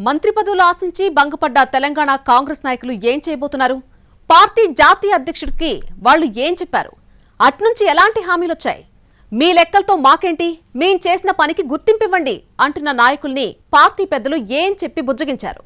మంత్రి పదవులు ఆశించి భంగపడ్డ తెలంగాణ కాంగ్రెస్ నాయకులు ఏం చేయబోతున్నారు? పార్టీ జాతీయ అధ్యక్షుడికి వాళ్ళు ఏం చెప్పారు? అట్నుంచి ఎలాంటి హామీలు వచ్చాయి? మీ లెక్కలతో మాకేంటి, మేం చేసిన పనికి గుర్తింపివ్వండి అంటున్న నాయకుల్ని పార్టీ పెద్దలు ఏం చెప్పి బుజ్జగించారు?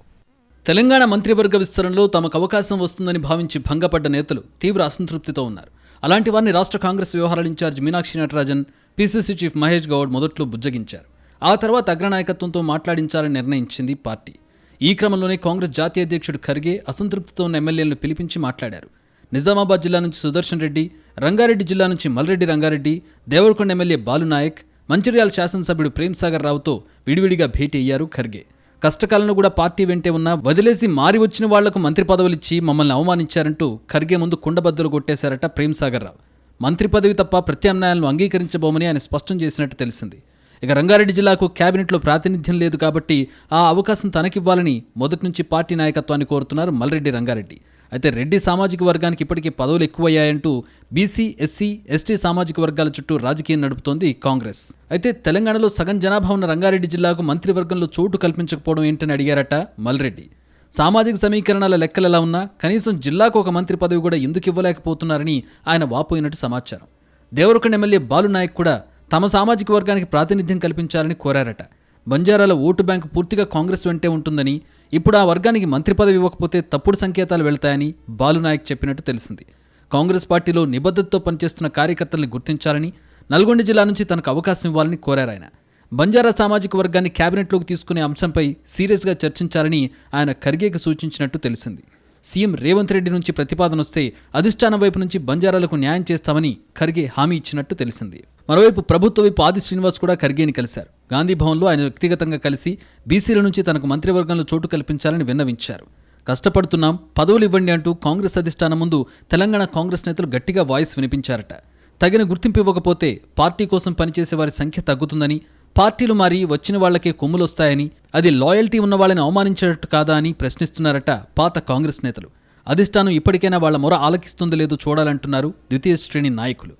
తెలంగాణ మంత్రివర్గ విస్తరణలో తమకు అవకాశం వస్తుందని భావించి భంగపడ్డ నేతలు తీవ్ర అసంతృప్తితో ఉన్నారు. అలాంటి వారిని రాష్ట్ర కాంగ్రెస్ వ్యవహారాల in charge Meenakshi Natarajan, PCC chief Mahesh Goud మొదట్లో బుజ్జగించారు. ఆ తర్వాత అగ్రనాయకత్వంతో మాట్లాడించాలని నిర్ణయించింది పార్టీ. ఈ క్రమంలోనే కాంగ్రెస్ జాతీయ అధ్యక్షుడు ఖర్గే అసంతృప్తితో ఉన్న ఎమ్మెల్యేలను పిలిపించి మాట్లాడారు. నిజామాబాద్ జిల్లా నుంచి సుదర్శన్ రెడ్డి, రంగారెడ్డి జిల్లా నుంచి మల్రెడ్డి రంగారెడ్డి, దేవరకొండ ఎమ్మెల్యే బాలునాయక్, మంచిర్యాల శాసనసభ్యుడు ప్రేమ్సాగర్ రావుతో విడివిడిగా భేటీ అయ్యారు ఖర్గే. కష్టకాలంలో కూడా పార్టీ వెంటే ఉన్నా వదిలేసి మారి వచ్చిన వాళ్లకు మంత్రి పదవులిచ్చి మమ్మల్ని అవమానించారంటూ ఖర్గే ముందు కుండబద్దలు కొట్టేశారట ప్రేమ్సాగర్ రావు. మంత్రి పదవి తప్ప ప్రత్యామ్నాయాలను అంగీకరించబోమని ఆయన స్పష్టం చేసినట్టు తెలిసింది. ఇక రంగారెడ్డి జిల్లాకు కేబినెట్లో ప్రాతినిధ్యం లేదు కాబట్టి ఆ అవకాశం తనకివ్వాలని మొదటి నుంచి పార్టీ నాయకత్వాన్ని కోరుతున్నారు మల్రెడ్డి రంగారెడ్డి. అయితే రెడ్డి సామాజిక వర్గానికి ఇప్పటికీ పదవులు ఎక్కువయ్యాయంటూ బీసీ, ఎస్సీ, ఎస్టీ సామాజిక వర్గాల చుట్టూ రాజకీయం నడుపుతోంది కాంగ్రెస్. అయితే తెలంగాణలో సగం జనాభా ఉన్న రంగారెడ్డి జిల్లాకు మంత్రివర్గంలో చోటు కల్పించకపోవడం ఏంటని అడిగారట మల్రెడ్డి. సామాజిక సమీకరణాల లెక్కలు ఎలా ఉన్నా కనీసం జిల్లాకు ఒక మంత్రి పదవి కూడా ఎందుకు ఇవ్వలేకపోతున్నారని ఆయన వాపోయినట్టు సమాచారం. దేవరకొండ ఎమ్మెల్యే బాలునాయక్ కూడా తమ సామాజిక వర్గానికి ప్రాతినిధ్యం కల్పించాలని కోరారట. బంజారాల ఓటు బ్యాంకు పూర్తిగా కాంగ్రెస్ వెంటే ఉంటుందని, ఇప్పుడు ఆ వర్గానికి మంత్రి పదవి ఇవ్వకపోతే తప్పుడు సంకేతాలు వెళ్తాయని బాలునాయక్ చెప్పినట్టు తెలిసింది. కాంగ్రెస్ పార్టీలో నిబద్ధతతో పనిచేస్తున్న కార్యకర్తల్ని గుర్తించాలని, నల్గొండ జిల్లా నుంచి తనకు అవకాశం ఇవ్వాలని కోరారాయన. బంజారా సామాజిక వర్గాన్ని కేబినెట్లోకి తీసుకునే అంశంపై సీరియస్గా చర్చించాలని ఆయన ఖర్గేకి సూచించినట్టు తెలిసింది. సీఎం రేవంత్ రెడ్డి నుంచి ప్రతిపాదన వస్తే అధిష్టానం వైపు నుంచి బంజారాలకు న్యాయం చేస్తామని ఖర్గే హామీ ఇచ్చినట్టు తెలిసింది. మరోవైపు ప్రభుత్వ వైపు ఆది శ్రీనివాస్ కూడా ఖర్గేని కలిశారు. గాంధీ భవన్లో ఆయన వ్యక్తిగతంగా కలిసి బీసీల నుంచి తనకు మంత్రివర్గంలో చోటు కల్పించాలని విన్నవించారు. కష్టపడుతున్నాం, పదవులు ఇవ్వండి అంటూ కాంగ్రెస్ అధిష్టానం ముందు తెలంగాణ కాంగ్రెస్ నేతలు గట్టిగా వాయిస్ వినిపించారట. తగిన గుర్తింపు ఇవ్వకపోతే పార్టీ కోసం పనిచేసే వారి సంఖ్య తగ్గుతుందని, పార్టీలు మారి వచ్చిన వాళ్లకే కొమ్ములొస్తాయని, అది లాయల్టీ ఉన్న వాళ్ళని అవమానించేటట్టు కాదా అని ప్రశ్నిస్తున్నారట పాత కాంగ్రెస్ నేతలు. అధిష్టానం ఇప్పటికైనా వాళ్ల మొర ఆలకిస్తుందో లేదో చూడాలంటున్నారు ద్వితీయ శ్రేణి నాయకులు.